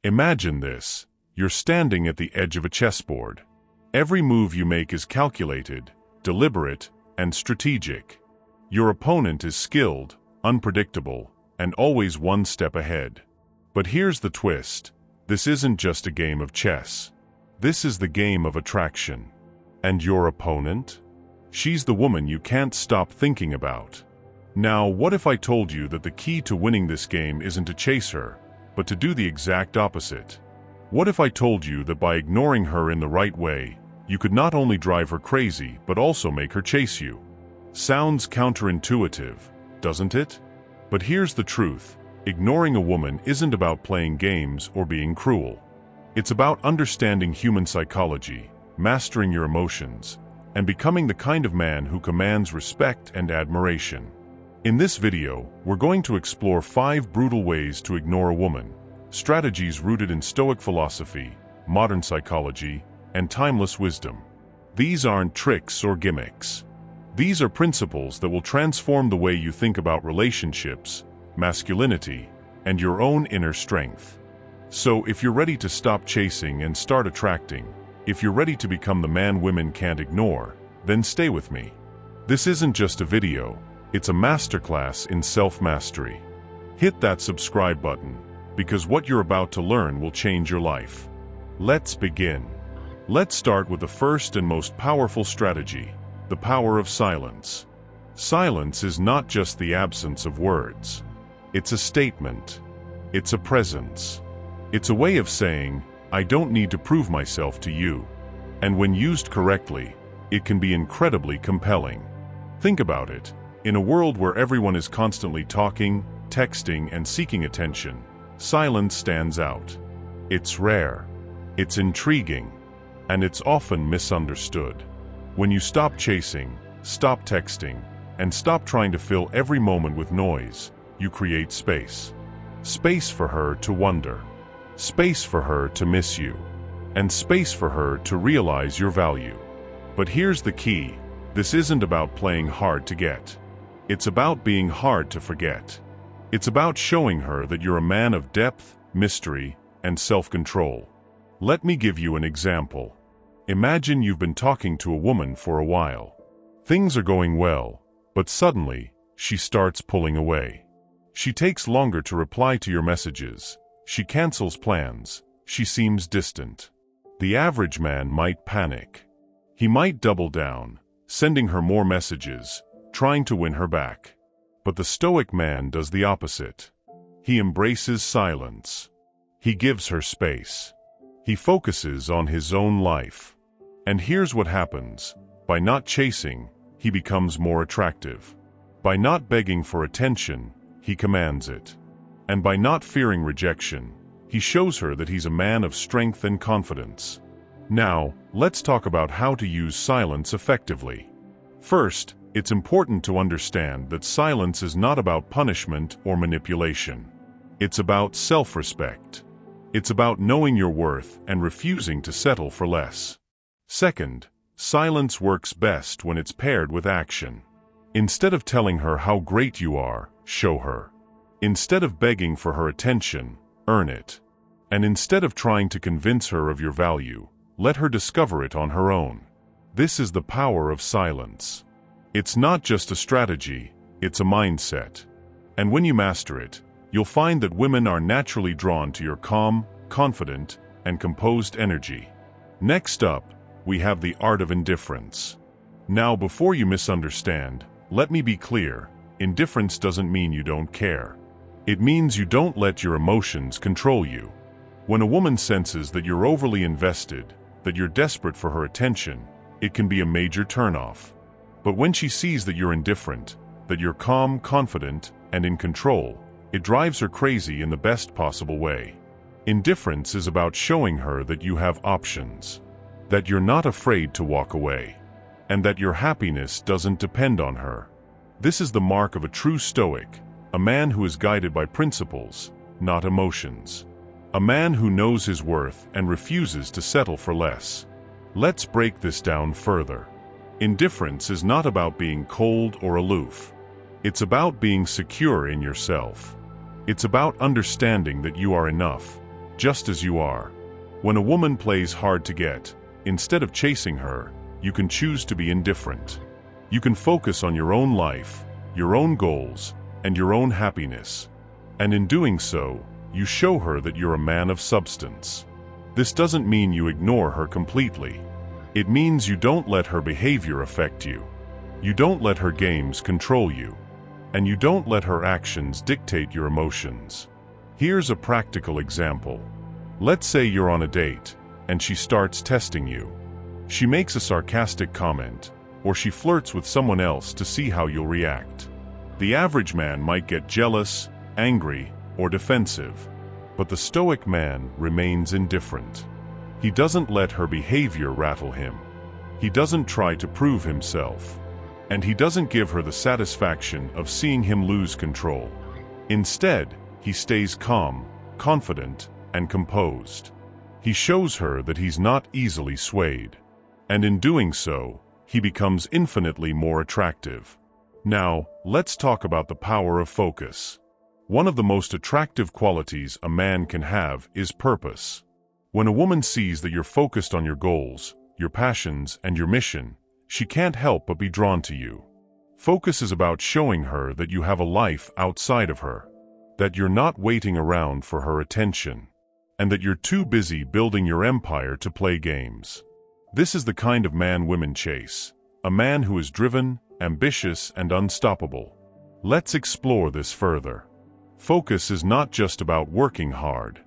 Imagine this. You're standing at the edge of a chessboard. Every move you make is calculated, deliberate, and strategic. Your opponent is skilled, unpredictable, and always one step ahead. But here's the twist. This isn't just a game of chess. This is the game of attraction. And your opponent? She's the woman you can't stop thinking about. Now, what if I told you that the key to winning this game isn't to chase her, but to do the exact opposite? What if I told you that by ignoring her in the right way, you could not only drive her crazy, but also make her chase you? Sounds counterintuitive, doesn't it? But here's the truth. Ignoring a woman isn't about playing games or being cruel. It's about understanding human psychology, mastering your emotions, and becoming the kind of man who commands respect and admiration. In this video, we're going to explore 5 brutal ways to ignore a woman, strategies rooted in Stoic philosophy, modern psychology, and timeless wisdom. These aren't tricks or gimmicks. These are principles that will transform the way you think about relationships, masculinity, and your own inner strength. So if you're ready to stop chasing and start attracting, if you're ready to become the man women can't ignore, then stay with me. This isn't just a video, it's a masterclass in self-mastery. Hit that subscribe button, because what you're about to learn will change your life. Let's begin. Let's start with the first and most powerful strategy, the power of silence. Silence is not just the absence of words. It's a statement. It's a presence. It's a way of saying, I don't need to prove myself to you. And when used correctly, it can be incredibly compelling. Think about it. In a world where everyone is constantly talking, texting, and seeking attention, silence stands out. It's rare. It's intriguing. And it's often misunderstood. When you stop chasing, stop texting, and stop trying to fill every moment with noise, you create space. Space for her to wonder. Space for her to miss you. And space for her to realize your value. But here's the key. This isn't about playing hard to get. It's about being hard to forget. It's about showing her that you're a man of depth, mystery, and self-control. Let me give you an example. Imagine you've been talking to a woman for a while. Things are going well, but suddenly, she starts pulling away. She takes longer to reply to your messages. She cancels plans. She seems distant. The average man might panic. He might double down, sending her more messages, trying to win her back. But the Stoic man does the opposite. He embraces silence. He gives her space. He focuses on his own life. And here's what happens. By not chasing, he becomes more attractive. By not begging for attention, he commands it. And by not fearing rejection, he shows her that he's a man of strength and confidence. Now, let's talk about how to use silence effectively. First, it's important to understand that silence is not about punishment or manipulation. It's about self-respect. It's about knowing your worth and refusing to settle for less. Second, silence works best when it's paired with action. Instead of telling her how great you are, show her. Instead of begging for her attention, earn it. And instead of trying to convince her of your value, let her discover it on her own. This is the power of silence. It's not just a strategy, it's a mindset. And when you master it, you'll find that women are naturally drawn to your calm, confident, and composed energy. Next up, we have the art of indifference. Now, before you misunderstand, let me be clear. Indifference doesn't mean you don't care. It means you don't let your emotions control you. When a woman senses that you're overly invested, that you're desperate for her attention, it can be a major turnoff. But when she sees that you're indifferent, that you're calm, confident, and in control, it drives her crazy in the best possible way. Indifference is about showing her that you have options, that you're not afraid to walk away, and that your happiness doesn't depend on her. This is the mark of a true Stoic, a man who is guided by principles, not emotions. A man who knows his worth and refuses to settle for less. Let's break this down further. Indifference is not about being cold or aloof. It's about being secure in yourself. It's about understanding that you are enough, just as you are. When a woman plays hard to get, instead of chasing her, you can choose to be indifferent. You can focus on your own life, your own goals, and your own happiness. And in doing so, you show her that you're a man of substance. This doesn't mean you ignore her completely. It means you don't let her behavior affect you. You don't let her games control you. And you don't let her actions dictate your emotions. Here's a practical example. Let's say you're on a date, and she starts testing you. She makes a sarcastic comment, or she flirts with someone else to see how you'll react. The average man might get jealous, angry, or defensive, but the Stoic man remains indifferent. He doesn't let her behavior rattle him. He doesn't try to prove himself. And he doesn't give her the satisfaction of seeing him lose control. Instead, he stays calm, confident, and composed. He shows her that he's not easily swayed. And in doing so, he becomes infinitely more attractive. Now, let's talk about the power of focus. One of the most attractive qualities a man can have is purpose. When a woman sees that you're focused on your goals, your passions, and your mission, she can't help but be drawn to you. Focus is about showing her that you have a life outside of her, that you're not waiting around for her attention, and that you're too busy building your empire to play games. This is the kind of man women chase, a man who is driven, ambitious, and unstoppable. Let's explore this further. Focus is not just about working hard.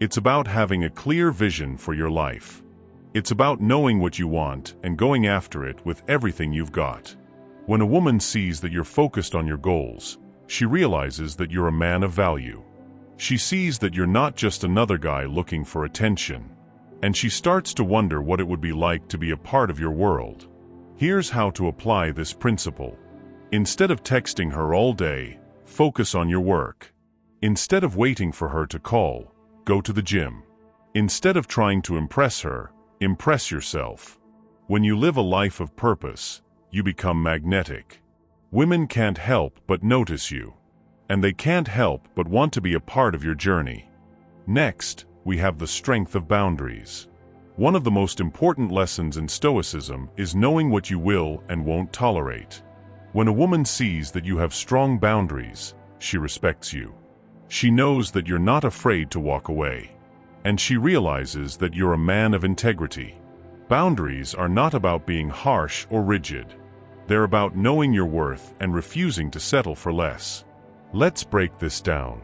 It's about having a clear vision for your life. It's about knowing what you want and going after it with everything you've got. When a woman sees that you're focused on your goals, she realizes that you're a man of value. She sees that you're not just another guy looking for attention, and she starts to wonder what it would be like to be a part of your world. Here's how to apply this principle. Instead of texting her all day, focus on your work. Instead of waiting for her to call, go to the gym. Instead of trying to impress her, impress yourself. When you live a life of purpose, you become magnetic. Women can't help but notice you, and they can't help but want to be a part of your journey. Next, we have the strength of boundaries. One of the most important lessons in Stoicism is knowing what you will and won't tolerate. When a woman sees that you have strong boundaries, she respects you. She knows that you're not afraid to walk away. And she realizes that you're a man of integrity. Boundaries are not about being harsh or rigid. They're about knowing your worth and refusing to settle for less. Let's break this down.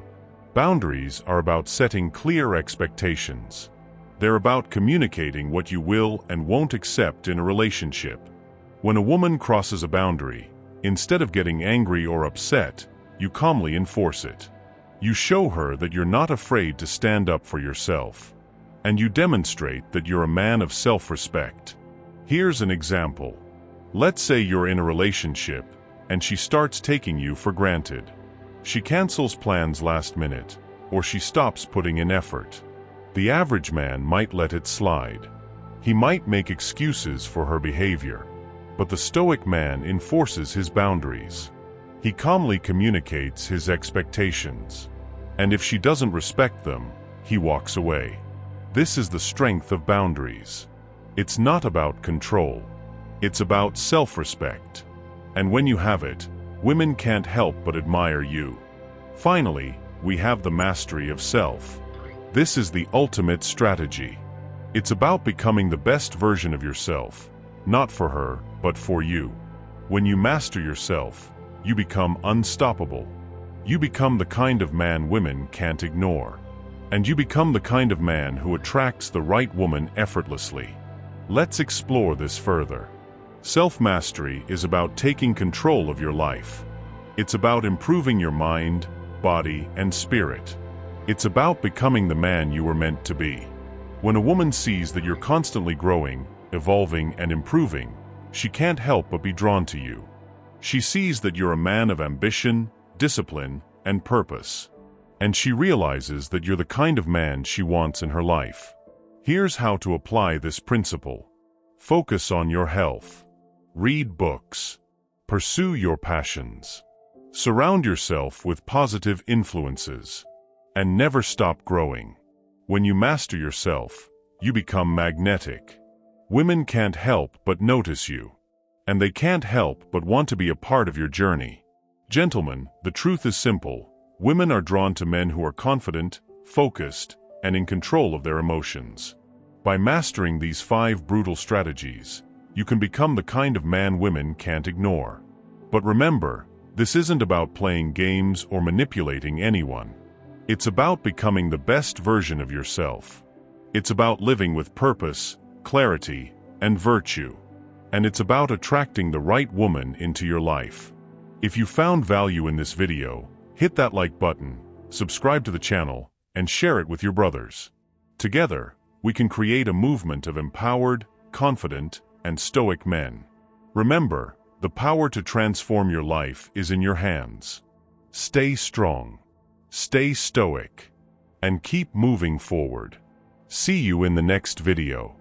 Boundaries are about setting clear expectations. They're about communicating what you will and won't accept in a relationship. When a woman crosses a boundary, instead of getting angry or upset, you calmly enforce it. You show her that you're not afraid to stand up for yourself. And you demonstrate that you're a man of self-respect. Here's an example. Let's say you're in a relationship, and she starts taking you for granted. She cancels plans last minute, or she stops putting in effort. The average man might let it slide. He might make excuses for her behavior. But the Stoic man enforces his boundaries. He calmly communicates his expectations. And if she doesn't respect them, he walks away. This is the strength of boundaries. It's not about control. It's about self-respect. And when you have it, women can't help but admire you. Finally, we have the mastery of self. This is the ultimate strategy. It's about becoming the best version of yourself, not for her, but for you. When you master yourself, you become unstoppable. You become the kind of man women can't ignore. And you become the kind of man who attracts the right woman effortlessly. Let's explore this further. Self-mastery is about taking control of your life. It's about improving your mind, body, and spirit. It's about becoming the man you were meant to be. When a woman sees that you're constantly growing, evolving, and improving, she can't help but be drawn to you. She sees that you're a man of ambition, discipline, and purpose. And she realizes that you're the kind of man she wants in her life. Here's how to apply this principle. Focus on your health. Read books. Pursue your passions. Surround yourself with positive influences. And never stop growing. When you master yourself, you become magnetic. Women can't help but notice you. And they can't help but want to be a part of your journey. Gentlemen, the truth is simple. Women are drawn to men who are confident, focused, and in control of their emotions. By mastering these 5 brutal strategies, you can become the kind of man women can't ignore. But remember, this isn't about playing games or manipulating anyone. It's about becoming the best version of yourself. It's about living with purpose, clarity, and virtue. And it's about attracting the right woman into your life. If you found value in this video, hit that like button, subscribe to the channel, and share it with your brothers. Together, we can create a movement of empowered, confident, and stoic men. Remember, the power to transform your life is in your hands. Stay strong, stay stoic, and keep moving forward. See you in the next video.